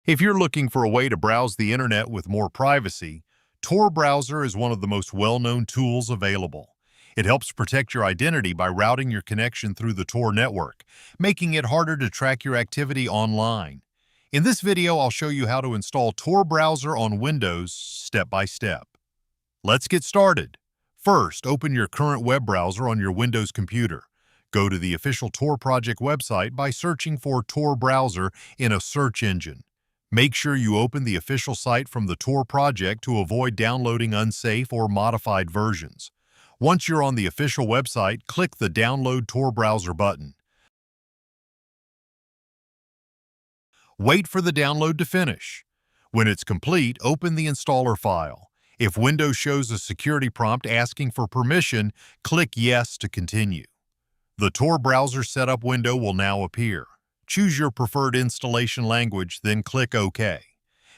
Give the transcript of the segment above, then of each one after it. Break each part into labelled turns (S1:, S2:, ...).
S1: If you're looking for a way to browse the internet with more privacy, Tor Browser is one of the most well-known tools available. It helps protect your identity by routing your connection through the Tor network, making it harder to track your activity online. In this video, I'll show you how to install Tor Browser on Windows step by step. Let's get started. First, open your current web browser on your Windows computer. Go to the official Tor project website by searching for Tor Browser in a search engine. Make sure you open the official site from the Tor project to avoid downloading unsafe or modified versions. Once you're on the official website, click the Download Tor Browser button. Wait for the download to finish. When it's complete, open the installer file. If Windows shows a security prompt asking for permission, click Yes to continue. The Tor Browser setup window will now appear. Choose your preferred installation language, then click OK.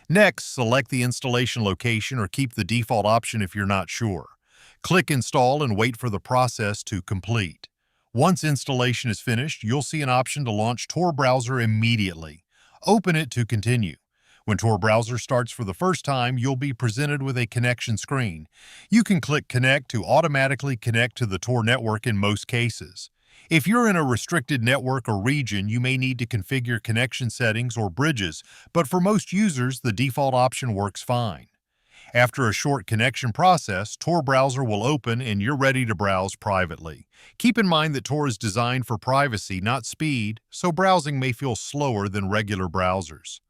S1: Next, select the installation location or keep the default option if you're not sure. Click Install and wait for the process to complete. Once installation is finished, you'll see an option to launch Tor Browser immediately. Open it to continue. When Tor Browser starts for the first time, you'll be presented with a connection screen. You can click Connect to automatically connect to the Tor network in most cases. If you're in a restricted network or region, you may need to configure connection settings or bridges, but for most users, the default option works fine. After a short connection process, Tor Browser will open and you're ready to browse privately. Keep in mind that Tor is designed for privacy, not speed, so browsing may feel slower than regular browsers.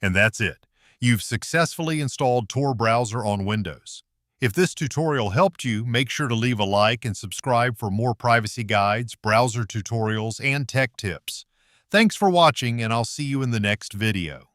S1: And that's it. You've successfully installed Tor Browser on Windows. If this tutorial helped you, make sure to leave a like and subscribe for more privacy guides, browser tutorials, and tech tips. Thanks for watching, and I'll see you in the next video.